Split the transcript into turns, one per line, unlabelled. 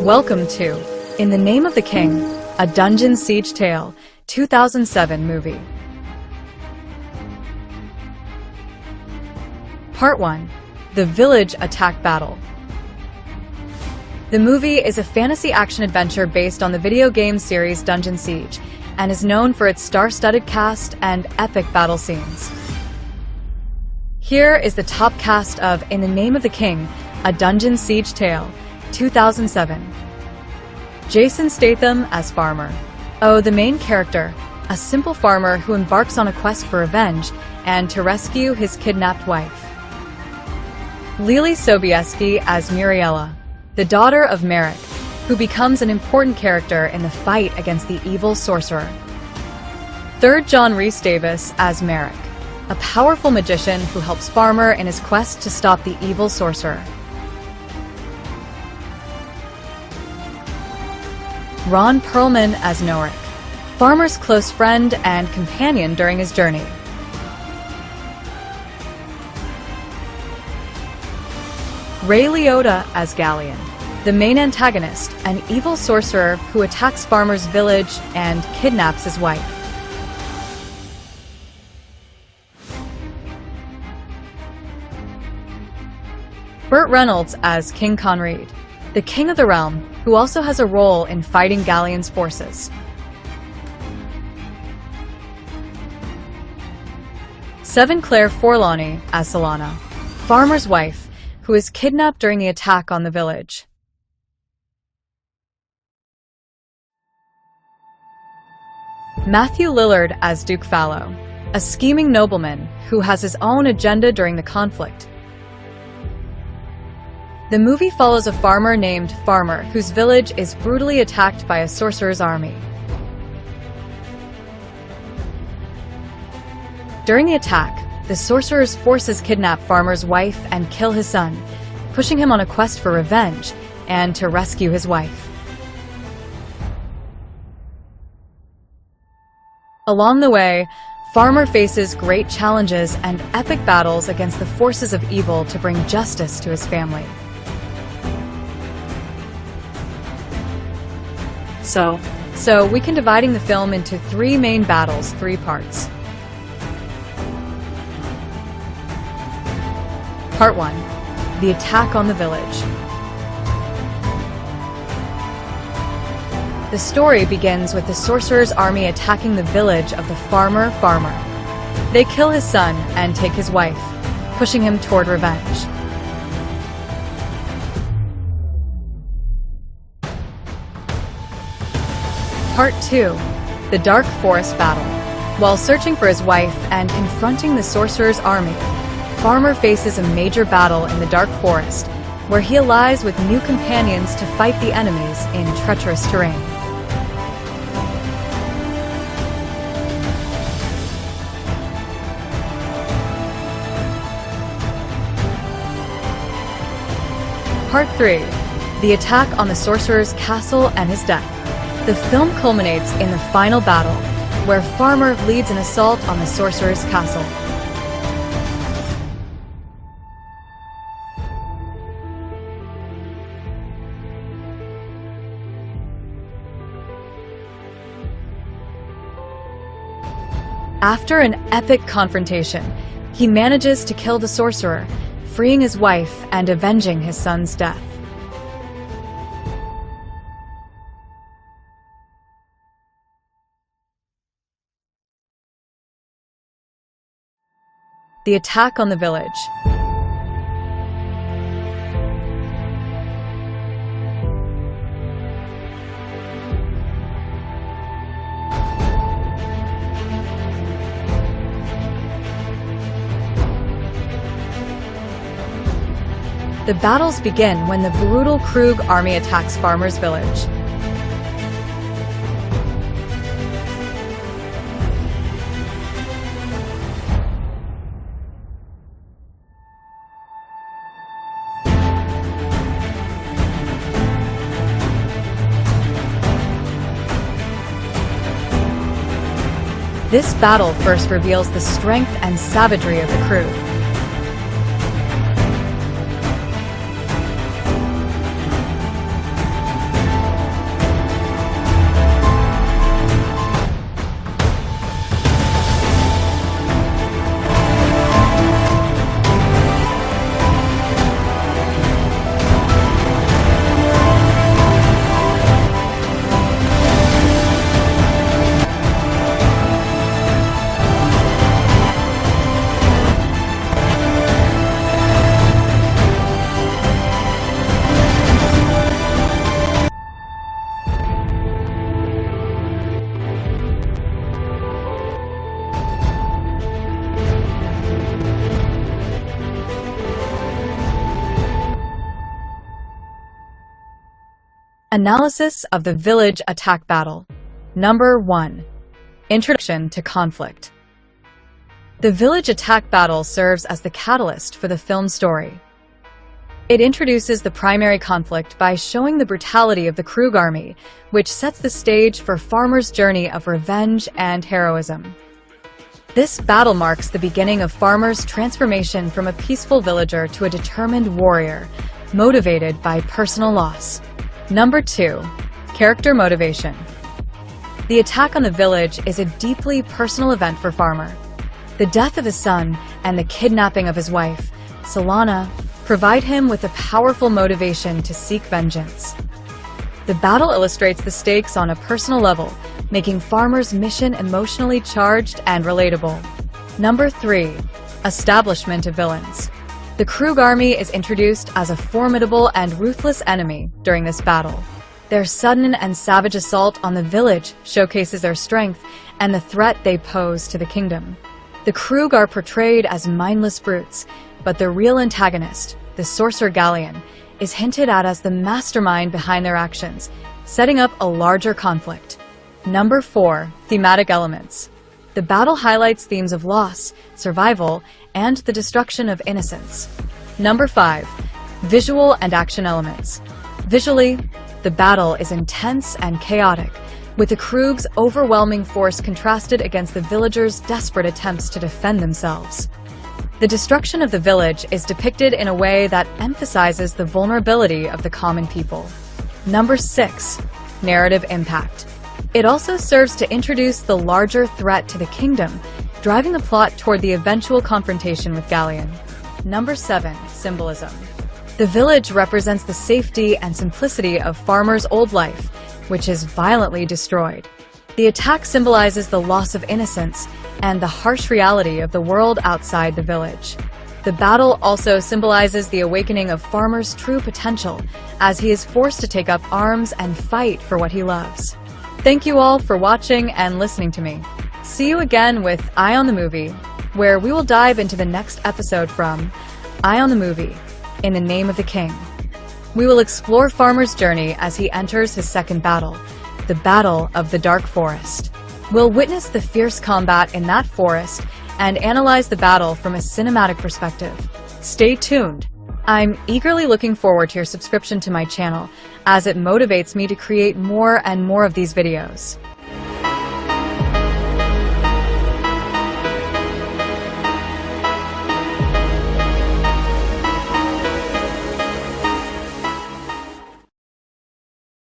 Welcome to In the Name of the King, a Dungeon Siege Tale, 2007 movie. Part 1. The Village Attack Battle. The movie is a fantasy action-adventure based on the video game series Dungeon Siege, and is known for its star-studded cast and epic battle scenes. Here is the top cast of In the Name of the King, a Dungeon Siege Tale, 2007. Jason Statham as Farmer. The main character, a simple farmer who embarks on a quest for revenge and to rescue his kidnapped wife. Lily Sobieski as Muriella, the daughter of Merrick, who becomes an important character in the fight against the evil sorcerer. 3rd John Rhys Davis as Merrick, a powerful magician who helps Farmer in his quest to stop the evil sorcerer. Ron Perlman as Norik, Farmer's close friend and companion during his journey. Ray Liotta as Galleon, the main antagonist, an evil sorcerer who attacks Farmer's village and kidnaps his wife. Burt Reynolds as King Conread, the King of the Realm, who also has a role in fighting Galleon's forces. Seven Claire Forlani as Solana, Farmer's wife, who is kidnapped during the attack on the village. Matthew Lillard as Duke Fallow, a scheming nobleman who has his own agenda during the conflict. The movie follows a farmer named Farmer, whose village is brutally attacked by a sorcerer's army. During the attack, the sorcerer's forces kidnap Farmer's wife and kill his son, pushing him on a quest for revenge and to rescue his wife. Along the way, Farmer faces great challenges and epic battles against the forces of evil to bring justice to his family. So we can dividing the film into 3 main battles, 3 parts. Part 1. The attack on the village. The story begins with the sorcerer's army attacking the village of the Farmer. They kill his son and take his wife, pushing him toward revenge. Part 2. The Dark Forest Battle. While searching for his wife and confronting the sorcerer's army, Farmer faces a major battle in the Dark Forest, where he allies with new companions to fight the enemies in treacherous terrain. Part 3. The attack on the sorcerer's castle and his death. The film culminates in the final battle, where Farmer leads an assault on the sorcerer's castle. After an epic confrontation, he manages to kill the sorcerer, freeing his wife and avenging his son's death. The attack on the village. The battles begin when the brutal Krug army attacks Farmer's village. This battle first reveals the strength and savagery of the crew. Analysis of the village attack battle. Number 1. Introduction to conflict. The village attack battle serves as the catalyst for the film story. It introduces the primary conflict by showing the brutality of the Krug army, which sets the stage for Farmer's journey of revenge and heroism. This battle marks the beginning of Farmer's transformation from a peaceful villager to a determined warrior, motivated by personal loss. Number 2. Character motivation. The attack on the village is a deeply personal event for Farmer. The death of his son and the kidnapping of his wife, Solana, provide him with a powerful motivation to seek vengeance. The battle illustrates the stakes on a personal level, making Farmer's mission emotionally charged and relatable. Number 3. Establishment of villains. The Krug army is introduced as a formidable and ruthless enemy during this battle. Their sudden and savage assault on the village showcases their strength and the threat they pose to the kingdom. The Krug are portrayed as mindless brutes, but the real antagonist, the sorcerer Galleon, is hinted at as the mastermind behind their actions, setting up a larger conflict. Number 4. Thematic elements. The battle highlights themes of loss, survival, and the destruction of innocence. Number 5. Visual and action elements. Visually, the battle is intense and chaotic, with the Krug's overwhelming force contrasted against the villagers' desperate attempts to defend themselves. The destruction of the village is depicted in a way that emphasizes the vulnerability of the common people. Number 6. Narrative impact. It also serves to introduce the larger threat to the kingdom, driving the plot toward the eventual confrontation with Galleon. Number 7. Symbolism. The village represents the safety and simplicity of Farmer's old life, which is violently destroyed. The attack symbolizes the loss of innocence and the harsh reality of the world outside the village. The battle also symbolizes the awakening of Farmer's true potential, as he is forced to take up arms and fight for what he loves. Thank you all for watching and listening to me. See you again with Eye on the Movie, where we will dive into the next episode from Eye on the Movie, In the Name of the King. We will explore Farmer's journey as he enters his second battle, the Battle of the Dark Forest. We'll witness the fierce combat in that forest and analyze the battle from a cinematic perspective. Stay tuned. I'm eagerly looking forward to your subscription to my channel, as it motivates me to create more and more of these videos.